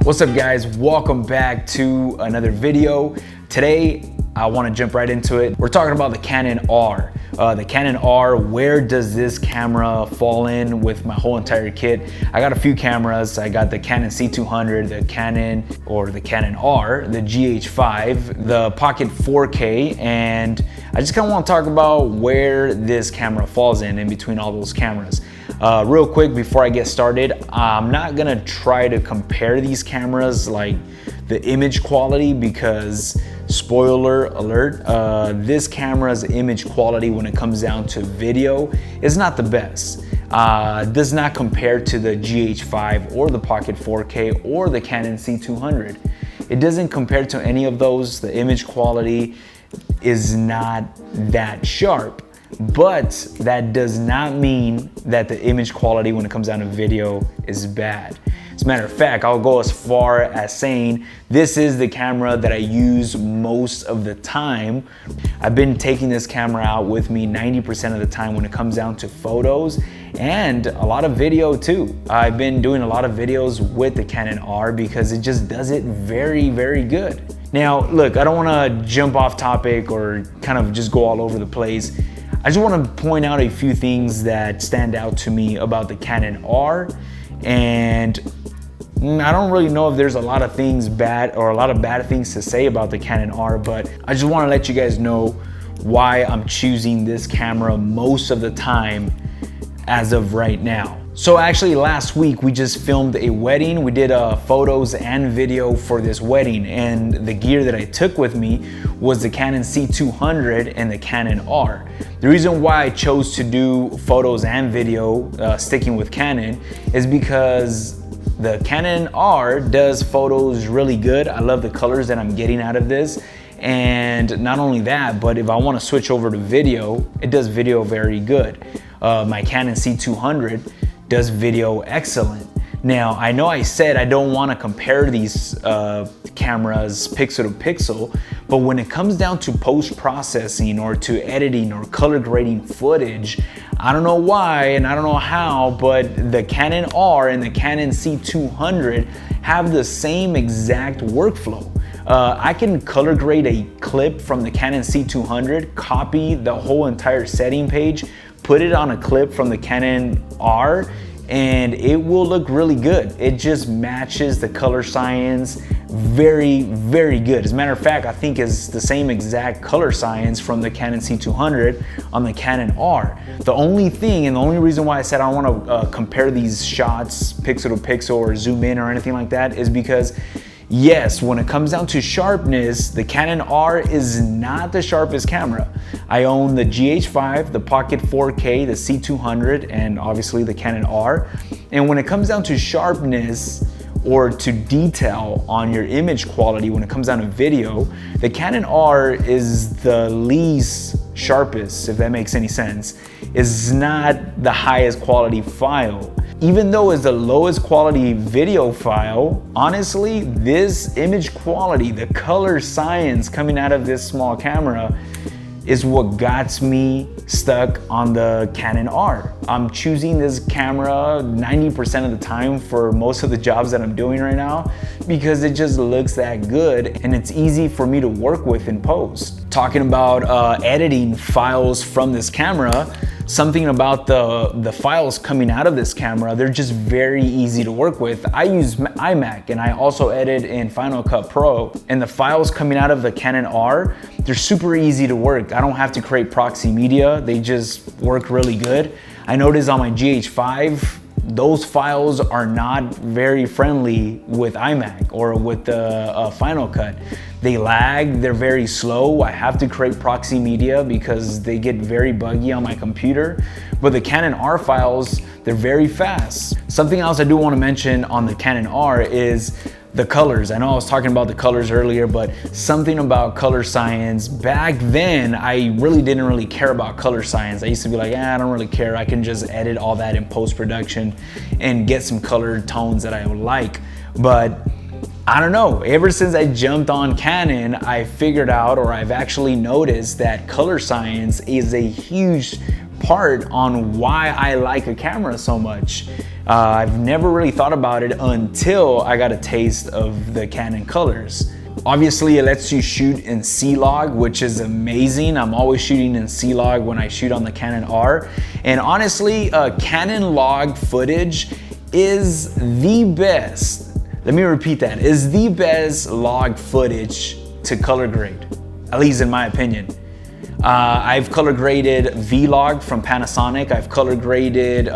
What's up guys, welcome back to another video. Today I want to jump right into it. We're talking about the Canon R. The Canon R, where does this camera fall in with my whole entire kit? I got a few cameras. I got the Canon C200, the Canon R, the GH5, the Pocket 4K, and I just kind of want to talk about where this camera falls in between all those cameras. Real quick before I get started, I'm not gonna try to compare these cameras, like the image quality, because spoiler alert, this camera's image quality when it comes down to video is not the best. Does not compare to the GH5 or the Pocket 4K or the Canon C200. It doesn't compare to any of those. The image quality is not that sharp. But that does not mean that the image quality when it comes down to video is bad. As a matter of fact, I'll go as far as saying this is the camera that I use most of the time. I've been taking this camera out with me 90% of the time when it comes down to photos and a lot of video too. I've been doing a lot of videos with the Canon R because it just does it very, very good. Now, look, I don't want to jump off topic or kind of just go all over the place. I just want to point out a few things that stand out to me about the Canon R, and I don't really know if there's a lot of things bad or a lot of bad things to say about the Canon R, but I just want to let you guys know why I'm choosing this camera most of the time as of right now. So actually last week we just filmed a wedding. We did photos and video for this wedding, and the gear that I took with me was the Canon C200 and the Canon R. The reason why I chose to do photos and video sticking with Canon is because the Canon R does photos really good. I love the colors that I'm getting out of this. And not only that, but if I want to switch over to video, it does video very good. My Canon C200 does video excellent. Now, I know I said I don't want to compare these cameras pixel to pixel, but when it comes down to post-processing or to editing or color grading footage, I don't know why and I don't know how, but the Canon R and the Canon C200 have the same exact workflow. I can color grade a clip from the Canon C200, copy the whole entire setting page, put it on a clip from the Canon R, and it will look really good. It just matches the color science very, very good. As a matter of fact, I think it's the same exact color science from the Canon C200 on the Canon R. The only thing, and the only reason why I said I don't want to compare these shots pixel to pixel or zoom in or anything like that is because yes, when it comes down to sharpness, the Canon R is not the sharpest camera. I own the GH5, the Pocket 4K, the C200, and obviously the Canon R. And when it comes down to sharpness or to detail on your image quality, when it comes down to video, the Canon R is the least sharpest, if that makes any sense. It's not the highest quality file. Even though it's the lowest quality video file, honestly, this image quality, the color science coming out of this small camera is what got me stuck on the Canon R. I'm choosing this camera 90% of the time for most of the jobs that I'm doing right now because it just looks that good and it's easy for me to work with in post. Talking about editing files from this camera, something about the files coming out of this camera, they're just very easy to work with. I use iMac and I also edit in Final Cut Pro, and the files coming out of the Canon R, they're super easy to work. I don't have to create proxy media. They just work really good. I noticed on my GH5, those files are not very friendly with iMac or with the Final Cut. They lag, they're very slow. I have to create proxy media because they get very buggy on my computer. But the Canon R files, they're very fast. Something else I do want to mention on the Canon R is the colors. I know I was talking about the colors earlier, but something about color science. Back then, I really didn't really care about color science. I used to be like, I don't really care. I can just edit all that in post-production and get some color tones that I would like. But I don't know, ever since I jumped on Canon, I figured out, or I've actually noticed, that color science is a huge part on why I like a camera so much. I've never really thought about it until I got a taste of the Canon colors. Obviously, it lets you shoot in C-Log, which is amazing. I'm always shooting in C-Log when I shoot on the Canon R. And honestly, Canon log footage is the best. Let me repeat that, is the best log footage to color grade, at least in my opinion. I've color graded Vlog from Panasonic. I've color graded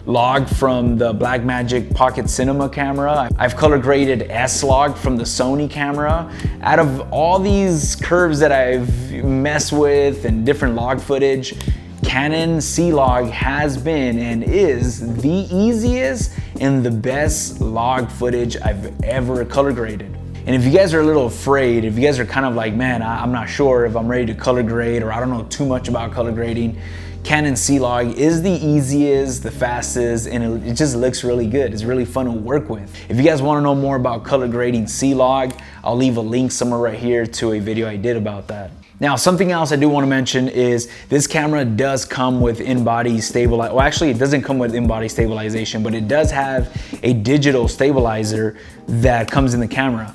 log from the Blackmagic Pocket Cinema camera. I've color graded S-Log from the Sony camera. Out of all these curves that I've messed with and different log footage, Canon C-Log has been and is the easiest and the best log footage I've ever color graded. And if you guys are a little afraid, if you guys are kind of like, man, I'm not sure if I'm ready to color grade, or I don't know too much about color grading, Canon C-Log is the easiest, the fastest, and it just looks really good. It's really fun to work with. If you guys want to know more about color grading C-Log, I'll leave a link somewhere right here to a video I did about that. Now, something else I do want to mention is this camera does come with in-body stabilization. Well, actually, it doesn't come with in-body stabilization, but it does have a digital stabilizer that comes in the camera.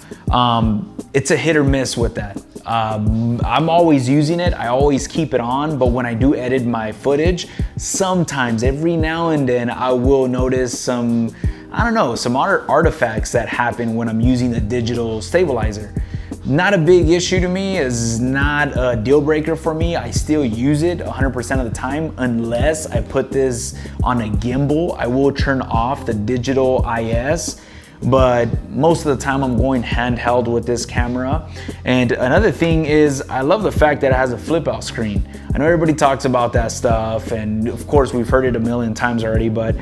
It's a hit or miss with that. I'm always using it. I always keep it on, but when I do edit my footage, sometimes every now and then I will notice some, I don't know, some artifacts that happen when I'm using the digital stabilizer. Not a big issue to me, is not a deal breaker for me. I still use it 100% of the time unless I put this on a gimbal. I will turn off the digital IS, but most of the time I'm going handheld with this camera. And another thing is, I love the fact that it has a flip out screen. I know everybody talks about that stuff, and of course we've heard it a million times already, but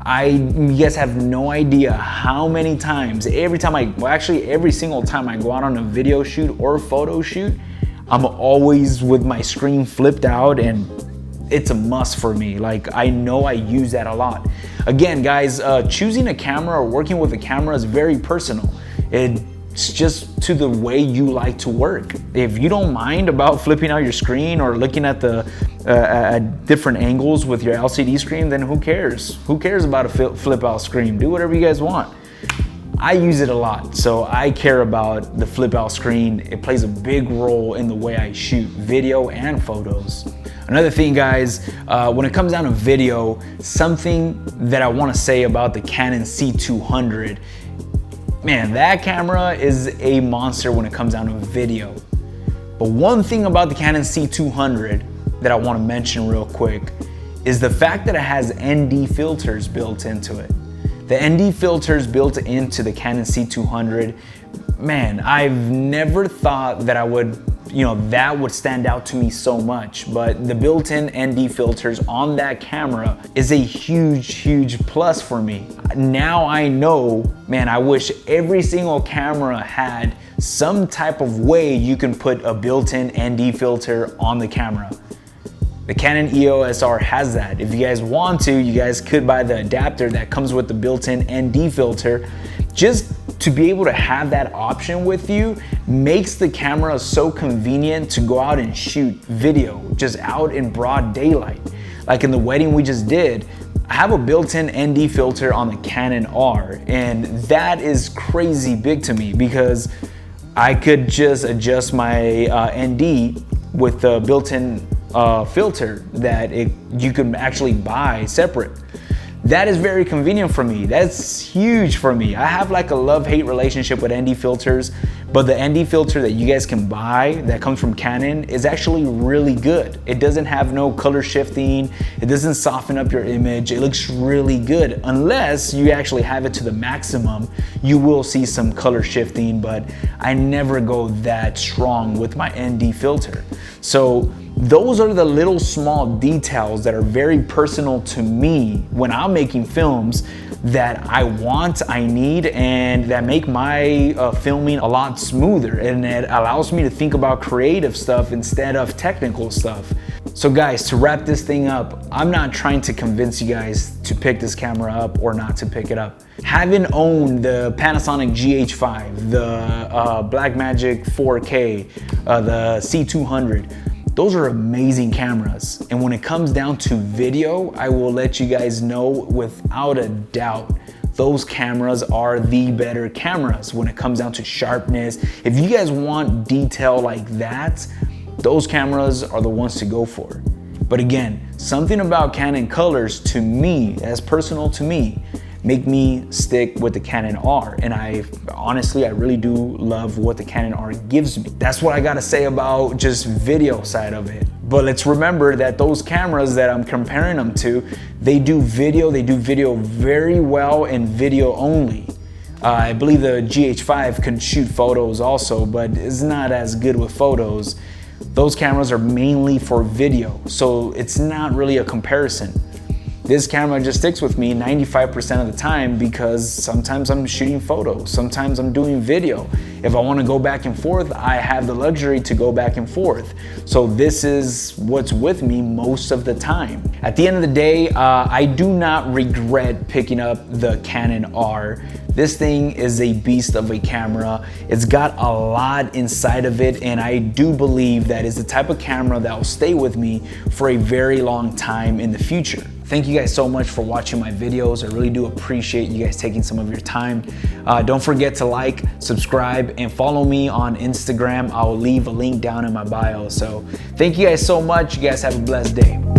you guys have no idea how many times, every single time I go out on a video shoot or photo shoot, I'm always with my screen flipped out, and it's a must for me. Like, I know I use that a lot. Again, guys, choosing a camera or working with a camera is very personal. It's just to the way you like to work. If you don't mind about flipping out your screen or looking at the at different angles with your LCD screen, then who cares? Who cares about a flip out screen? Do whatever you guys want. I use it a lot, so I care about the flip out screen. It plays a big role in the way I shoot video and photos. Another thing, guys, when it comes down to video, something that I want to say about the Canon C200, man, that camera is a monster when it comes down to video. But one thing about the Canon C200 that I want to mention real quick is the fact that it has ND filters built into it. The ND filters built into the Canon C200, man, I've never thought that that would stand out to me so much, but the built-in ND filters on that camera is a huge, huge plus for me. Now I know, man, I wish every single camera had some type of way you can put a built-in ND filter on the camera. The Canon EOS R has that. If you guys want to, you guys could buy the adapter that comes with the built-in ND filter. Just to be able to have that option with you makes the camera so convenient to go out and shoot video, just out in broad daylight. Like in the wedding we just did, I have a built-in ND filter on the Canon R, and that is crazy big to me because I could just adjust my ND with the built-in filter that you can actually buy separate. That is very convenient for me. That's huge for me. I have like a love-hate relationship with ND filters, but the ND filter that you guys can buy that comes from Canon is actually really good. It doesn't have no color shifting. It doesn't soften up your image. It looks really good. Unless you actually have it to the maximum, you will see some color shifting, but I never go that strong with my ND filter. So those are the little small details that are very personal to me when I'm making films that I want, I need, and that make my filming a lot smoother, and it allows me to think about creative stuff instead of technical stuff. So guys, to wrap this thing up, I'm not trying to convince you guys to pick this camera up or not to pick it up. Having owned the Panasonic GH5, the Blackmagic 4K, the C200, those are amazing cameras. And when it comes down to video, I will let you guys know without a doubt, those cameras are the better cameras when it comes down to sharpness. If you guys want detail like that, those cameras are the ones to go for. But again, something about Canon colors to me, as personal to me, make me stick with the Canon R. And honestly, I really do love what the Canon R gives me. That's what I gotta say about just video side of it. But let's remember that those cameras that I'm comparing them to, they do video very well and video only. I believe the GH5 can shoot photos also, but it's not as good with photos. Those cameras are mainly for video, so it's not really a comparison. This camera just sticks with me 95% of the time because sometimes I'm shooting photos, sometimes I'm doing video. If I want to go back and forth, I have the luxury to go back and forth. So this is what's with me most of the time. At the end of the day, I do not regret picking up the Canon R. This thing is a beast of a camera. It's got a lot inside of it, and I do believe that it's the type of camera that will stay with me for a very long time in the future. Thank you guys so much for watching my videos. I really do appreciate you guys taking some of your time. Don't forget to like, subscribe, and follow me on Instagram. I'll leave a link down in my bio. So thank you guys so much. You guys have a blessed day.